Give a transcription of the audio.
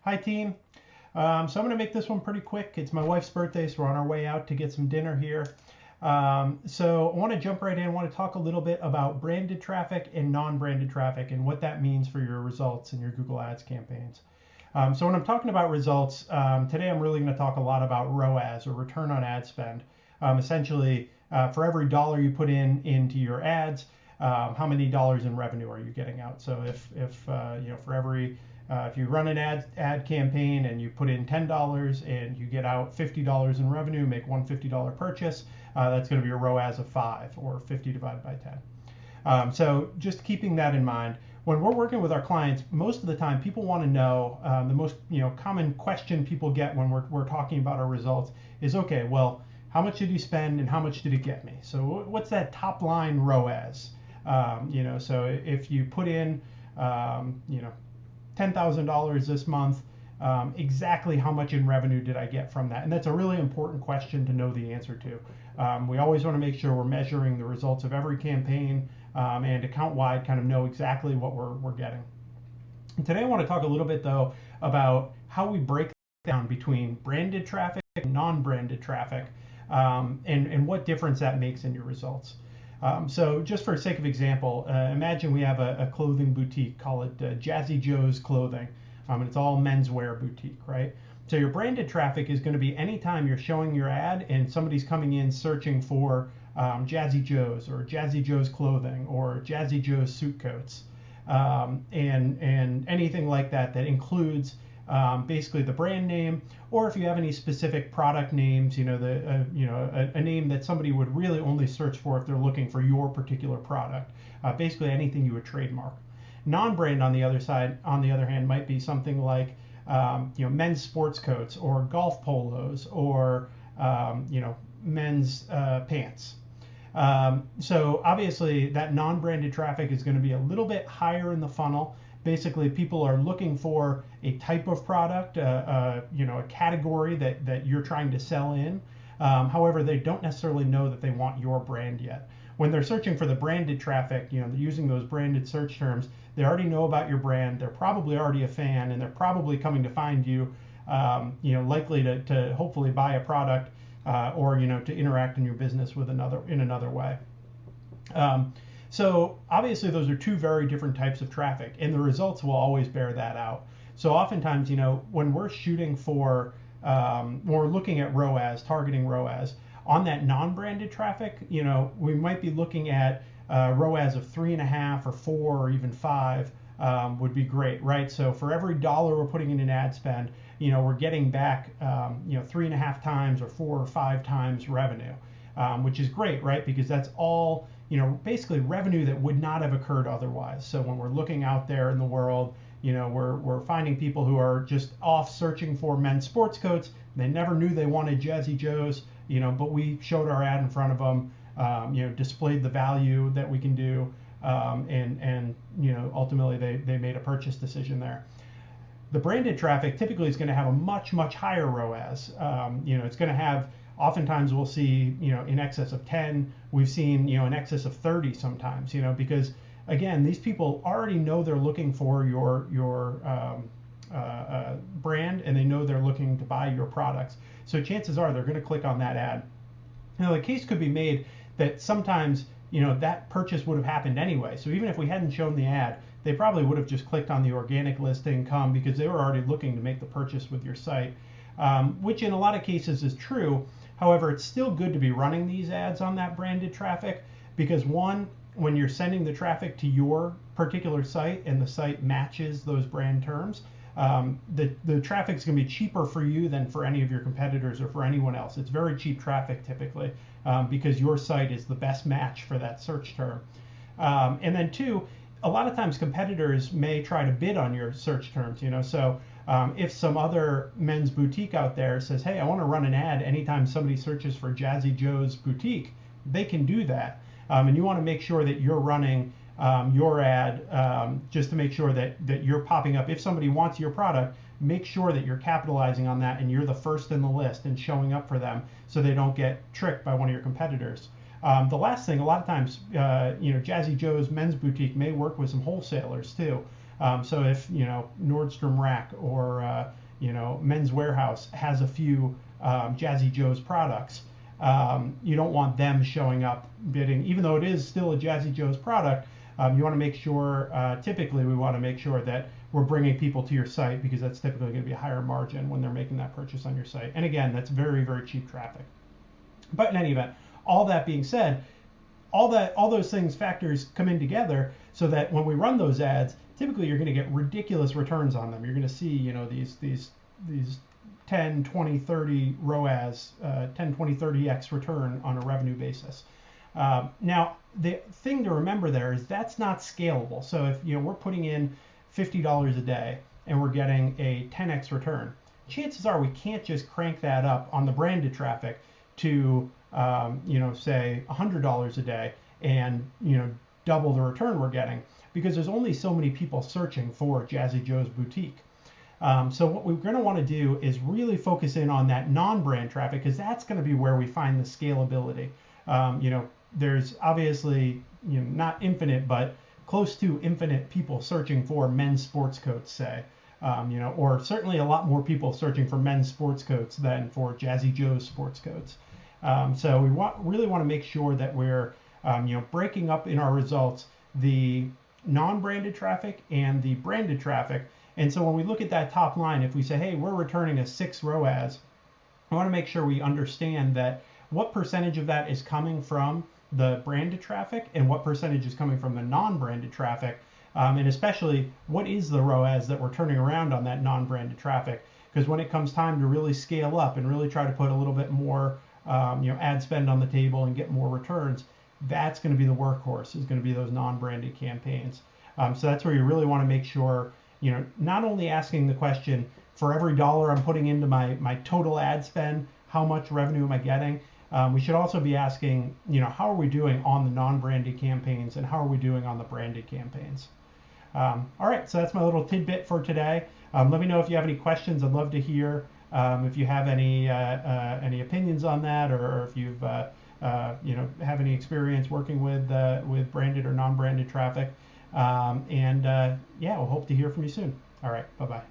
Hi team. So I'm going to make this one pretty quick. It's my wife's birthday, so we're on our way out to get some dinner here. So I want to jump right in. I want to talk a little bit about branded traffic and non-branded traffic and what that means for your results in your Google Ads campaigns. So when I'm talking about results, today I'm really going to talk a lot about ROAS, or return on ad spend. Essentially, for every dollar you put into your ads, how many dollars in revenue are you getting out? So if for every if you run an ad campaign and you put in $10 and you get out $50 in revenue, make one $50 purchase, that's going to be a ROAS of 5, or 50 divided by 10. So just keeping that in mind, when we're working with our clients, most of the time people want to know, the most common question people get when we're talking about our results is, okay, well, how much did you spend and how much did it get me? So what's that top line ROAS? So if you put in, $10,000 this month, exactly how much in revenue did I get from that? And that's a really important question to know the answer to. We always want to make sure we're measuring the results of every campaign, and account-wide kind of know exactly what we're getting. And today I want to talk a little bit though about how we break down between branded traffic and non-branded traffic, and what difference that makes in your results. So just for sake of example, imagine we have a clothing boutique, call it Jazzy Joe's Clothing, and it's all menswear boutique, right? So your branded traffic is going to be anytime you're showing your ad and somebody's coming in searching for Jazzy Joe's or Jazzy Joe's Clothing or Jazzy Joe's Suit Coats, and anything like that that includes basically the brand name, or if you have any specific product names, a name that somebody would really only search for if they're looking for your particular product, basically anything you would trademark. Non-brand on the other hand, might be something like men's sports coats or golf polos or men's pants. So obviously that non-branded traffic is going to be a little bit higher in the funnel. Basically, people are looking for a type of product, a category that you're trying to sell in. However, they don't necessarily know that they want your brand yet. When they're searching for the branded traffic, they're using those branded search terms, they already know about your brand. They're probably already a fan, and they're probably coming to find you, likely to hopefully buy a product, or to interact in your business in another way. So obviously those are two very different types of traffic, and the results will always bear that out. So oftentimes, when we're shooting for, when we're looking at ROAS, targeting ROAS, on that non-branded traffic, we might be looking at ROAS of 3.5 or 4 or even 5 would be great, right? So for every dollar we're putting in an ad spend, we're getting back 3.5 times or 4 or 5 times revenue, which is great, right? Because that's all basically revenue that would not have occurred otherwise. So when we're looking out there in the world, we're finding people who are just off searching for men's sports coats. They never knew they wanted Jazzy Joe's, but we showed our ad in front of them, displayed the value that we can do, and ultimately they made a purchase decision there. The branded traffic typically is going to have a much higher ROAS. It's going to have, oftentimes we'll see, in excess of 10. We've seen, in excess of 30 sometimes, because again, these people already know they're looking for your brand, and they know they're looking to buy your products. So chances are they're going to click on that ad. Now the case could be made that sometimes, that purchase would have happened anyway. So even if we hadn't shown the ad, they probably would have just clicked on the organic listing, because they were already looking to make the purchase with your site, which in a lot of cases is true. However, it's still good to be running these ads on that branded traffic, because one, when you're sending the traffic to your particular site and the site matches those brand terms, the traffic's going to be cheaper for you than for any of your competitors or for anyone else. It's very cheap traffic typically, because your site is the best match for that search term. And then two, a lot of times competitors may try to bid on your search terms, so if some other men's boutique out there says, hey, I want to run an ad anytime somebody searches for Jazzy Joe's Boutique, they can do that. And you want to make sure that you're running your ad, just to make sure that you're popping up. If somebody wants your product, make sure that you're capitalizing on that and you're the first in the list and showing up for them, so they don't get tricked by one of your competitors. The last thing, a lot of times, Jazzy Joe's Men's Boutique may work with some wholesalers too. So if Nordstrom Rack or Men's Warehouse has a few Jazzy Joe's products, you don't want them showing up bidding, even though it is still a Jazzy Joe's product. You want to make sure, typically we want to make sure that we're bringing people to your site, because that's typically going to be a higher margin when they're making that purchase on your site. And again, that's very, very cheap traffic. But in any event, all that being said, all those factors come in together so that when we run those ads, typically you're going to get ridiculous returns on them. You're going to see, these 10, 20, 30 ROAS, 10, 20, 30x return on a revenue basis. Now, the thing to remember there is that's not scalable. So if we're putting in $50 a day and we're getting a 10x return, chances are we can't just crank that up on the branded traffic to say $100 a day and double the return we're getting, because there's only so many people searching for Jazzy Joe's boutique. So what we're going to want to do is really focus in on that non-brand traffic, because that's going to be where we find the scalability. There's obviously not infinite, but close to infinite people searching for men's sports coats, say, or certainly a lot more people searching for men's sports coats than for Jazzy Joe's sports coats. So we really want to make sure that we're breaking up in our results the non-branded traffic and the branded traffic. And so when we look at that top line, if we say, hey, we're returning a 6 ROAS, I want to make sure we understand that what percentage of that is coming from the branded traffic and what percentage is coming from the non-branded traffic, and especially what is the ROAS that we're turning around on that non-branded traffic. Because when it comes time to really scale up and really try to put a little bit more ad spend on the table and get more returns, that's going to be the workhorse, is going to be those non-branded campaigns. So that's where you really want to make sure, not only asking the question, for every dollar I'm putting into my total ad spend, how much revenue am I getting? We should also be asking, how are we doing on the non-branded campaigns and how are we doing on the branded campaigns? All right, so that's my little tidbit for today. Let me know if you have any questions. I'd love to hear if you have any opinions on that, or if you've have any experience working with branded or non-branded traffic. Yeah, we'll hope to hear from you soon. All right, bye-bye.